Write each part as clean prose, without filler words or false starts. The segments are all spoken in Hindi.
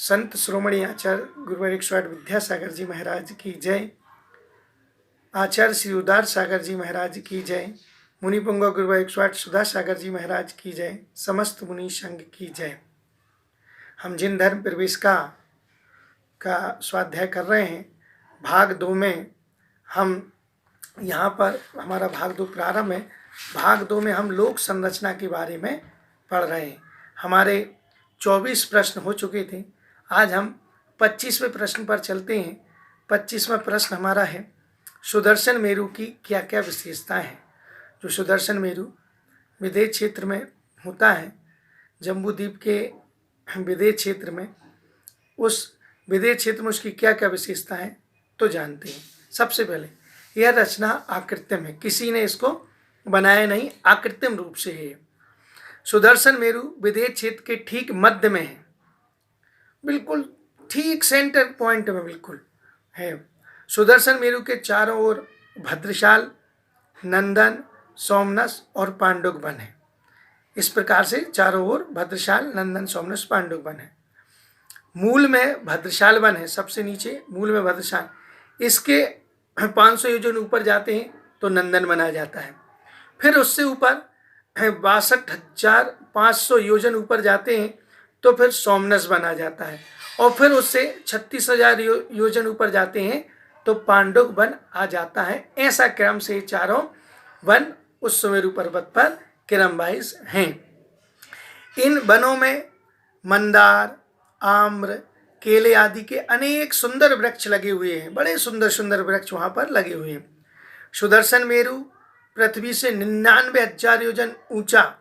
संत श्रोमणी आचार्य गुरुवर 108 विद्यासागर जी महाराज की जय। आचार्य श्री उदार सागर जी महाराज की जय। मुनिपुंग गुरुवर 108 सुधा सागर जी महाराज की जय। समस्त मुनि संघ की जय। हम जिन धर्म प्रवेश का स्वाध्याय कर रहे हैं, भाग 2 में हम यहाँ पर हमारा भाग 2 प्रारंभ है। भाग 2 में हम लोक संरचना के बारे में पढ़ रहे हैं। हमारे 24 प्रश्न हो चुके थे। आज हम 25वें प्रश्न पर चलते हैं। 25वां प्रश्न हमारा है, सुदर्शन मेरु की क्या क्या विशेषताएं हैं। जो सुदर्शन मेरु विदेह क्षेत्र में होता है, जम्बूद्वीप के विदेह क्षेत्र में, उस विदेह क्षेत्र में उसकी क्या क्या विशेषताएं हैं तो जानते हैं। सबसे पहले यह रचना आकृत्रिम है, किसी ने इसको बनाया नहीं, आकृत्रिम रूप से है। सुदर्शन मेरु विदेह क्षेत्र के ठीक मध्य में है, बिल्कुल ठीक सेंटर पॉइंट में बिल्कुल है। सुदर्शन मेरु के चारों ओर भद्रशाल, नंदन, सोमनस और पांडुक वन है। इस प्रकार से चारों ओर भद्रशाल, नंदन, सोमनस, पांडुक वन है। मूल में भद्रशाल वन है, सबसे नीचे मूल में भद्रशाल। इसके 500 योजन ऊपर जाते हैं तो नंदन वन आ जाता है। फिर उससे ऊपर 62,500 योजन ऊपर जाते हैं तो फिर सोमनस वन आ जाता है। और फिर उससे 36,000 योजन ऊपर जाते हैं तो पांडुक वन आ जाता है। ऐसा क्रम से चारों वन उस सुमेरु पर्वत पर क्रम वाइज हैं। इन वनों में मंदार, आम्र, केले आदि के अनेक सुंदर वृक्ष लगे हुए हैं। बड़े सुंदर सुंदर वृक्ष वहाँ पर लगे हुए हैं। सुदर्शन मेरु पृथ्वी से 99,000 योजन ऊंचा,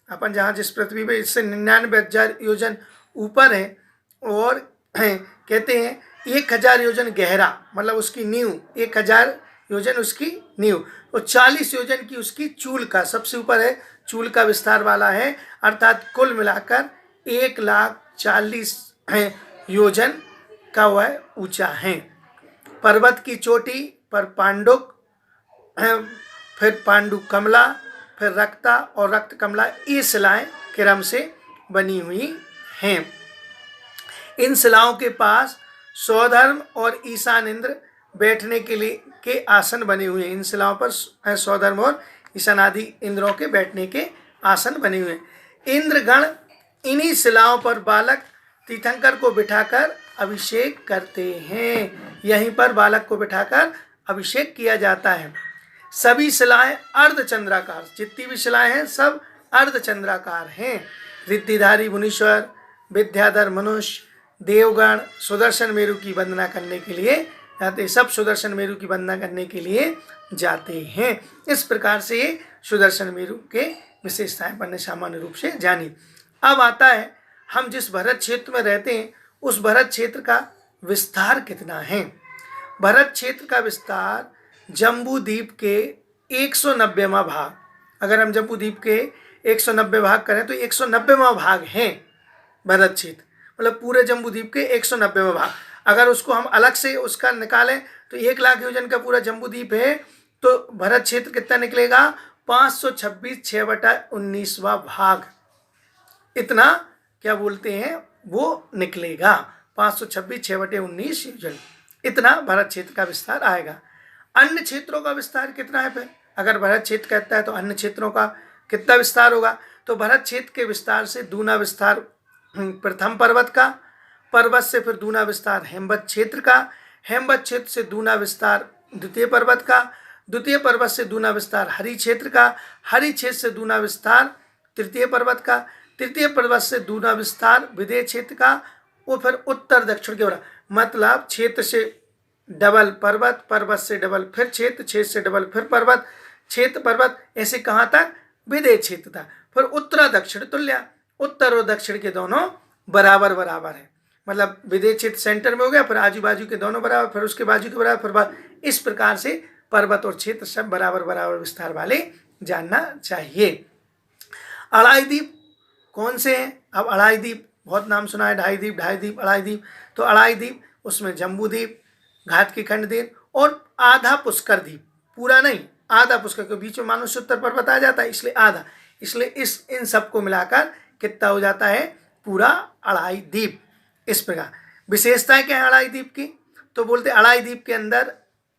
अपन जहाँ जिस पृथ्वी पे, इससे 99,000 योजन ऊपर है। और कहते हैं 1,000 योजन गहरा, मतलब उसकी नींव 1,000 योजन उसकी नींव, और 40 योजन की उसकी चूल का, सबसे ऊपर है चूल का विस्तार वाला है। अर्थात कुल मिलाकर 1,40,000 योजन का वह ऊंचा है। पर्वत की चोटी पर पांडुक, फिर पांडु कमला, फिर रक्ता और रक्त कमला, ये शिलाएं क्रम से बनी हुई हैं। इन शिलाओं के पास सौधर्म और ईशान इंद्र बैठने के लिए के आसन बने हुए हैं। इन शिलाओं पर सौधर्म और ईशान आदि इंद्रों के बैठने के आसन बने हुए हैं। इंद्रगण इन्हीं शिलाओं पर बालक तीर्थंकर को बिठाकर अभिषेक करते हैं। यहीं पर बालक को बिठाकर अभिषेक किया जाता है। सभी शिलाएं अर्धचंद्राकार, जितनी भी शिलाएं हैं सब अर्धचंद्राकार हैं। रिद्धिधारी मुनीश्वर, विद्याधर मनुष्य, देवगण सुदर्शन मेरु की वंदना करने के लिए जाते, सब सुदर्शन मेरु की वंदना करने के लिए जाते हैं। इस प्रकार से ये सुदर्शन मेरु के विशेषताएं अपन ने सामान्य रूप से जानी। अब आता है, हम जिस भरत क्षेत्र में रहते हैं उस भरत क्षेत्र का विस्तार कितना है। भरत क्षेत्र का विस्तार जम्बूद्वीप के 190वां भाग, अगर हम जम्बूद्वीप के 190 भाग करें तो 190वां भाग है भरत क्षेत्र, मतलब पूरे जम्बूद्वीप के 190वां भाग। अगर उसको हम अलग से उसका निकालें तो 1,00,000 योजन का पूरा जम्बूद्वीप है, तो भरत क्षेत्र कितना निकलेगा, 526 6/19वां भाग। इतना क्या बोलते हैं वो निकलेगा, 526 6/19 योजन, इतना भरत क्षेत्र का विस्तार आएगा। अन्य क्षेत्रों का विस्तार कितना है फिर, अगर भरत क्षेत्र कहता है तो अन्य क्षेत्रों का कितना विस्तार होगा, तो भरत क्षेत्र के विस्तार से दूना विस्तार प्रथम पर्वत का, पर्वत से फिर दूना विस्तार हेमवत क्षेत्र का, हेमवत क्षेत्र से दूना विस्तार द्वितीय पर्वत का, द्वितीय पर्वत से दूना विस्तार हरि क्षेत्र का, हरि क्षेत्र से दूना विस्तार तृतीय पर्वत का, तृतीय पर्वत से दूना विस्तार विदेह क्षेत्र का, वो फिर उत्तर दक्षिण के बराबर, मतलब क्षेत्र से डबल पर्वत, पर्वत से डबल फिर क्षेत्र, क्षेत्र से डबल फिर पर्वत, क्षेत्र पर्वत, ऐसे कहाँ तक विदेह क्षेत्र था। फिर उत्तर दक्षिण तुल्य, उत्तर और दक्षिण के दोनों बराबर बराबर है, मतलब विदेह क्षेत्र सेंटर में हो गया, फिर आजू बाजू के दोनों बराबर, फिर उसके बाजू के बराबर, फिर इस प्रकार से पर्वत और क्षेत्र सब बराबर बराबर विस्तार वाले जानना चाहिए। अढ़ाई द्वीप कौन से हैं, अब अढ़ाई द्वीप बहुत नाम सुना है, ढाई द्वीप, ढाई द्वीप, अढ़ाई द्वीप। तो अढ़ाई द्वीप, उसमें जम्बूद्वीप, घाट की खंड द्वीप और आधा पुष्कर द्वीप, पूरा नहीं आधा पुष्कर, के बीच में मानो उत्तर पर्वत आ जाता है इसलिए आधा, इसलिए इन सबको मिलाकर कितना हो जाता है, पूरा अढ़ाई द्वीप। इस प्रकार विशेषताएं क्या है अड़ाई द्वीप की, तो बोलते अड़ाई द्वीप के अंदर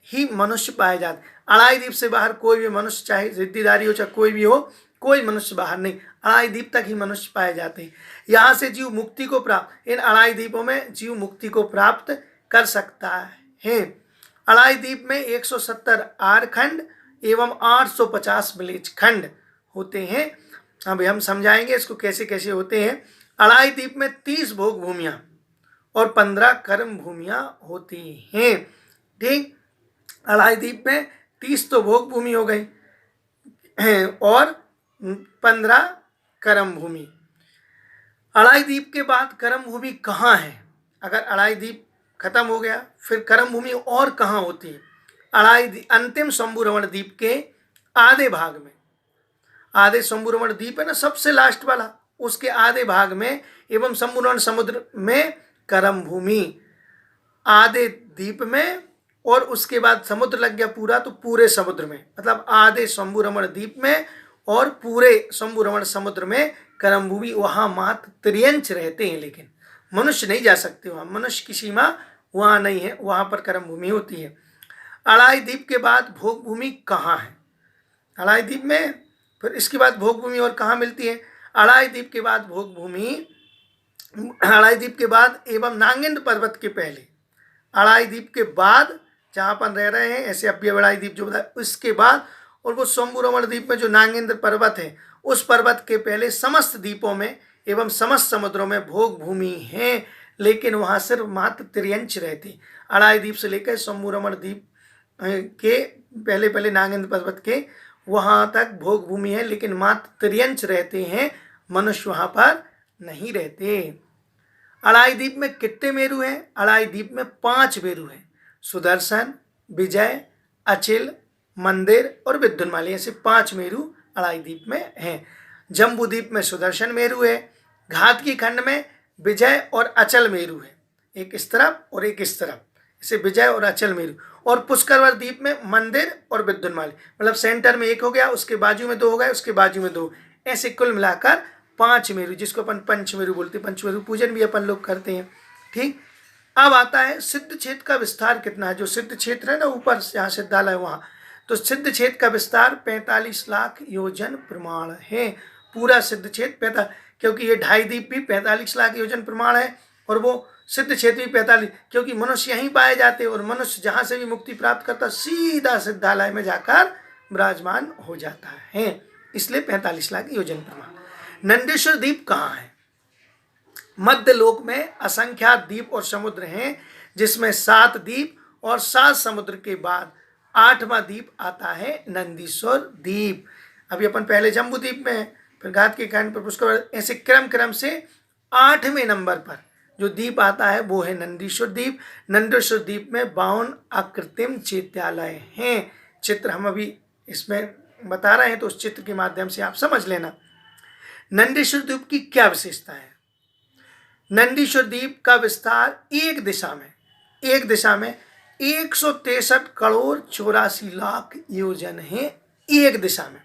ही मनुष्य पाए जाते। अड़ाई द्वीप से बाहर कोई भी मनुष्य, चाहे रिद्धिदारी हो चाहे कोई भी हो, कोई मनुष्य बाहर नहीं, अड़ाई द्वीप तक ही मनुष्य पाए जाते हैं। यहाँ से जीव मुक्ति को प्राप्त, इन अड़ाई द्वीपों में जीव मुक्ति को प्राप्त कर सकता है। अड़ाई द्वीप में 170 आर खंड एवं 850 विलेज खंड होते हैं। अभी हम समझाएंगे इसको कैसे कैसे होते हैं। अड़ाई द्वीप में 30 भोग भूमियां और 15 कर्म भूमियां होती हैं। ठीक, अड़ाई द्वीप में 30 तो भोग भूमि हो गई और 15 कर्म भूमि। अड़ाई द्वीप के बाद कर्म भूमि कहाँ है? अगर अड़ाई द्वीप खत्म हो गया फिर कर्म भूमि और कहाँ होती है? अंतिम शंभुरमण द्वीप के आधे भाग में, आधे शंभुरमण द्वीप है ना सबसे लास्ट वाला, उसके आधे भाग में एवं शंभुरमण समुद्र में कर्म भूमि, आधे द्वीप में, और उसके बाद समुद्र लग गया पूरा तो पूरे समुद्र में, मतलब आधे शंभुरमण द्वीप में और पूरे शंभुरमण समुद्र में कर्म भूमि। वहाँ मात्र त्रियंच रहते हैं, लेकिन मनुष्य नहीं जा सकते वहाँ, मनुष्य की सीमा वहाँ नहीं है, वहाँ पर कर्म भूमि होती है। अड़ाई द्वीप के बाद भोग भूमि कहाँ है? अड़ाई द्वीप में फिर इसके बाद भोग भूमि और कहाँ मिलती है? अड़ाई द्वीप के बाद भोग भूमि, अड़ाई द्वीप के बाद एवं नागेंद्र पर्वत के पहले, अड़ाई द्वीप के बाद जहाँ अपन रह रहे हैं, ऐसे अभी अड़ाई द्वीप जो बताया उसके बाद, और वो शंभुरमण द्वीप में जो नागेंद्र पर्वत है उस पर्वत के पहले समस्त द्वीपों में एवं समस्त समुद्रों में भोग भूमि है, लेकिन वहाँ सिर्फ मात्र त्रियंच रहती। अड़ाई द्वीप से लेकर शंभुरमण द्वीप के पहले पहले नागेंद्र पर्वत के वहाँ तक भोग भूमि है, लेकिन मात्र त्रियंच रहते हैं, मनुष्य वहाँ पर नहीं रहते। अड़ाई द्वीप में कितने मेरु हैं? अड़ाई द्वीप में 5 मेरु हैं, सुदर्शन, विजय, अचिल, मंदिर और विद्युन्माली, ऐसे 5 मेरु अड़ाई द्वीप में हैं। जम्बू द्वीप में सुदर्शन मेरु है, घातकी खंड में विजय और अचल मेरु है, एक इस तरफ और एक इस तरफ, इसे विजय और अचल मेरु, और पुष्करवर द्वीप में मंदिर और विद्युन्माली, मतलब सेंटर में एक हो गया, उसके बाजू में 2 हो गए, उसके बाजू में 2, ऐसे कुल मिलाकर 5 मेरु, जिसको अपन पंचमेरु बोलते हैं। पंचमेरु पूजन भी अपन लोग करते हैं। ठीक, अब आता है सिद्ध क्षेत्र का विस्तार कितना है। जो सिद्ध क्षेत्र है ना ऊपर जहाँ सिद्धालय वहाँ, तो सिद्ध क्षेत्र का विस्तार 45 लाख योजन प्रमाण है। पूरा सिद्ध क्षेत्र 45, क्योंकि ये 2.5 द्वीप भी 45 लाख योजन प्रमाण है, और वो सिद्ध क्षेत्र भी 45, क्योंकि मनुष्य यहीं पाए जाते हैं, और मनुष्य जहाँ से भी मुक्ति प्राप्त करता सीधा सिद्धालय में जाकर विराजमान हो जाता है, इसलिए 45 लाख योजन प्रमाण। नंदीश्वर द्वीप कहाँ है? मध्य लोक में असंख्यात द्वीप और समुद्र हैं, जिसमें 7 द्वीप और 7 समुद्र के बाद 8वां द्वीप आता है नंदीश्वर द्वीप। अभी अपन पहले जम्बू द्वीप में, फिर घातकी खंड पर पुष्कर, ऐसे क्रम से 8वें नंबर पर जो द्वीप आता है वो है नंदीश्वर द्वीप। नंदीश्वर द्वीप में 52 अकृत्रिम चैत्यालय हैं। चित्र हम अभी इसमें बता रहे हैं, तो उस चित्र के माध्यम से आप समझ लेना। नंदीश्वर द्वीप की क्या विशेषता है? नंदीश्वर द्वीप का विस्तार एक दिशा में 163 करोड़ 84 लाख योजन है। एक दिशा में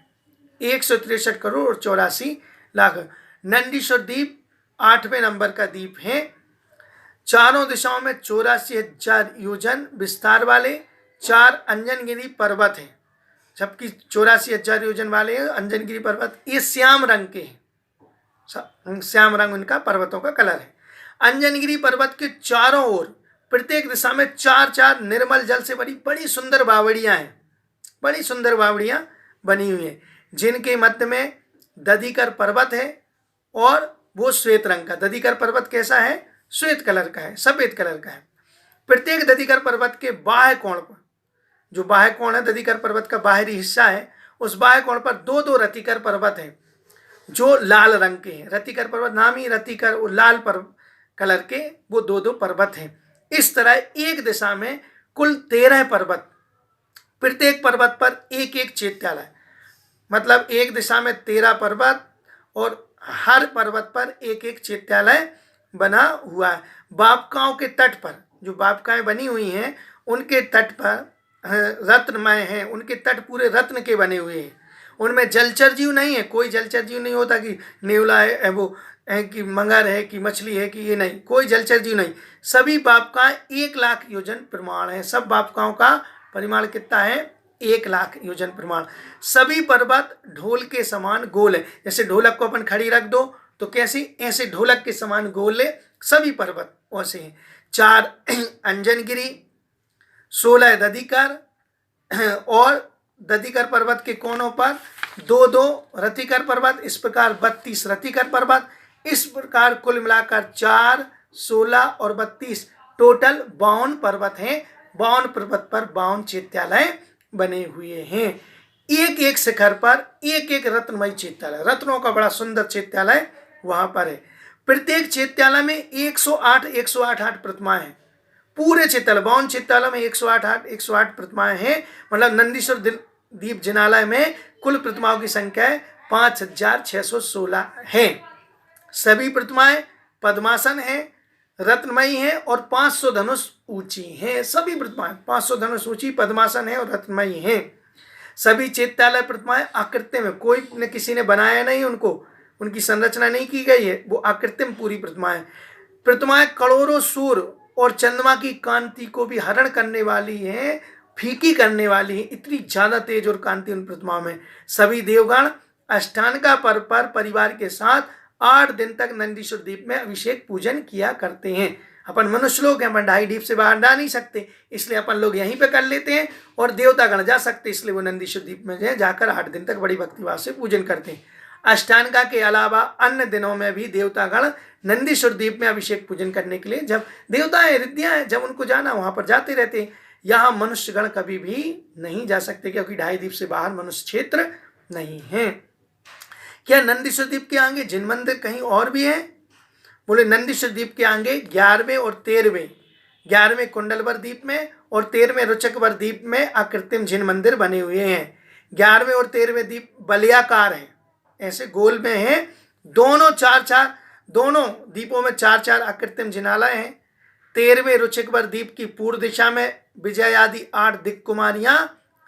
163 करोड़ 84 लाख। नंदीश्वर द्वीप 8वें नंबर का द्वीप है। चारों दिशाओं में 84,000 योजन विस्तार वाले 4 अंजनगिरी पर्वत हैं, जबकि 84,000 योजन वाले अंजनगिरी पर्वत ये श्याम रंग के हैं। श्याम रंग उनका पर्वतों का कलर है। अंजनगिरी पर्वत के चारों ओर प्रत्येक दिशा में 4 निर्मल जल से बड़ी सुंदर बावड़ियां हैं, बड़ी सुंदर बावड़ियां बनी हुई हैं, जिनके मध्य में दधिकर पर्वत है, और वो श्वेत रंग का। दधिकर पर्वत कैसा है? श्वेत कलर का है, सफेद कलर का है। प्रत्येक दधिकर पर्वत के बाह्य कोण पर, जो बाह्य कोण है दधिकर पर्वत का बाहरी हिस्सा है, उस बाह्य कोण पर 2 रतिकर पर्वत हैं, जो लाल रंग के हैं। रतिकर पर्वत नाम ही रतिकर, वो लाल कलर के वो 2 पर्वत हैं। इस तरह एक दिशा में कुल 13 पर्वत, प्रत्येक पर्वत पर एक चैत्यालय, मतलब एक दिशा में 13 पर्वत और हर पर्वत पर एक चैत्यालय बना हुआ है। बापकाओं के तट पर, जो बापकाएं बनी हुई हैं उनके तट पर रत्नमय हैं, उनके तट पूरे रत्न के बने हुए हैं। उनमें जलचर जीव नहीं है, कोई जलचर जीव नहीं होता कि नेवला है, वो कि मगर है कि मछली है कि ये नहीं, कोई जलचर जीव नहीं। सभी बापकाएं 1,00,000 योजन प्रमाण है। सब बापकाओं का परिमाण कितना है? 1,00,000 योजन प्रमाण। सभी पर्वत ढोल के समान गोल है। जैसे ढोलक को अपन खड़ी रख दो तो कैसे, ऐसे ढोलक के समान गोल है सभी पर्वत वैसे हैं। 4 अंजनगिरी, 16 दधिकर और दधिकर पर्वत के कोनों पर 2-2 रतिकर पर्वत, इस प्रकार 32 रतिकर पर्वत। इस प्रकार कुल मिलाकर 4, 16 और 32 टोटल 52 पर्वत हैं। 52 पर्वत पर 52 चैत्यालय बने हुए हैं। एक एक शिखर पर एक एक रत्नमयी चैत्यालय, रत्नों का बड़ा सुंदर चैत्यालय वहां पर है। प्रत्येक चैत्यालय में 108 प्रतिमाएं हैं। पूरे चैत्यालय 52 चैत्यालय में 108 प्रतिमाएं हैं। मतलब नंदीश्वर दीप जिनालय में कुल प्रतिमाओं की संख्या 5,616 है। सभी प्रतिमाएं पद्मासन है, रत्नमयी है और 500 धनुष ऊंची हैं। सभी प्रतिमाएं 500 धनुष ऊंची, पद्मासन है और रत्नमयी हैं। सभी चैत्यालय प्रतिमाएं आकृति में, कोई ने किसी ने बनाया नहीं उनको, उनकी संरचना नहीं की गई है, वो आकृति में पूरी प्रतिमाएं करोड़ों सूर्य और चंद्रमा की कांति को भी हरण करने वाली है, फीकी करने वाली है। इतनी ज्यादा तेज और कांति उन प्रतिमाओं में। सभी देवगण अष्टांगा पर्व पर परिवार के साथ 8 दिन तक नंदीश्वर द्वीप में अभिषेक पूजन किया करते हैं। अपन मनुष्य लोग हैं, अपन ढाई द्वीप से बाहर जा नहीं सकते, इसलिए अपन लोग यहीं पे कर लेते हैं। और देवतागण जा सकते, इसलिए वो नंदीश्वर द्वीप में जाकर 8 दिन तक बड़ी भक्तिभाव से पूजन करते हैं। अष्टांगा के अलावा अन्य दिनों में भी देवतागण नंदीश्वर द्वीप में अभिषेक पूजन करने के लिए, जब देवताएं रिद्धियां हैं, जब उनको जाना वहां पर जाते रहते हैं। यहाँ मनुष्यगण कभी भी नहीं जा सकते, क्योंकि ढाई द्वीप से बाहर मनुष्य क्षेत्र नहीं है। क्या नंदीश्वर द्वीप के आगे जिन मंदिर कहीं और भी हैं? बोले नंदीश्वर द्वीप के आगे 11वें और 13वें, 11वें कुंडलवर द्वीप में और 13वें रुचकवर द्वीप में आकृतिम जिन मंदिर बने हुए हैं। 11वें और 13वें द्वीप बलियाकार हैं, ऐसे गोल में हैं। दोनों 4-4, दोनों द्वीपों में 4-4 आकृतिम जिनालय हैं। 13वें रुचकवर द्वीप की पूर्व दिशा में विजय आदि 8 दिक् कुमारियां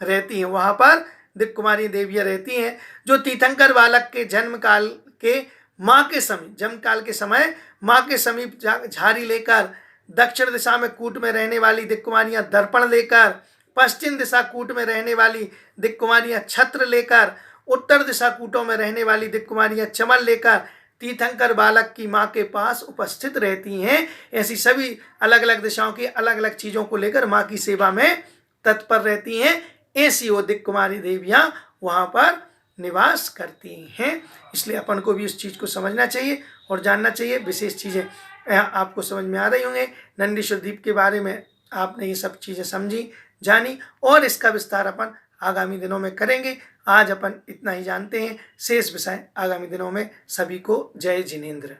रहती हैं। वहां पर दिक् कुमारी देवियां रहती हैं, जो तीर्थंकर बालक के जन्म काल के माँ के समीप, जन्म काल के समय माँ के समीप झाड़ी लेकर, दक्षिण दिशा में कूट में रहने वाली दिक् कुमारियां दर्पण लेकर, पश्चिम दिशा कूट में रहने वाली दिक् कुमारियां छत्र लेकर, उत्तर दिशा कूटों में रहने वाली दिक् कुमारियां चमल लेकर तीर्थंकर बालक की माँ के पास उपस्थित रहती हैं। ऐसी सभी अलग अलग दिशाओं की अलग अलग चीजों को लेकर माँ की सेवा में तत्पर रहती हैं। ऐसी वो दिक् कुमारी देवियां वहां पर निवास करती हैं। इसलिए अपन को भी उस चीज को समझना चाहिए और जानना चाहिए। विशेष चीजें आपको समझ में आ रही होंगे। नंदीश्वर द्वीप के बारे में आपने ये सब चीजें समझी, जानी, और इसका विस्तार अपन आगामी दिनों में करेंगे। आज अपन इतना ही जानते हैं, शेष विषय आगामी दिनों में। सभी को जय जिनेंद्र।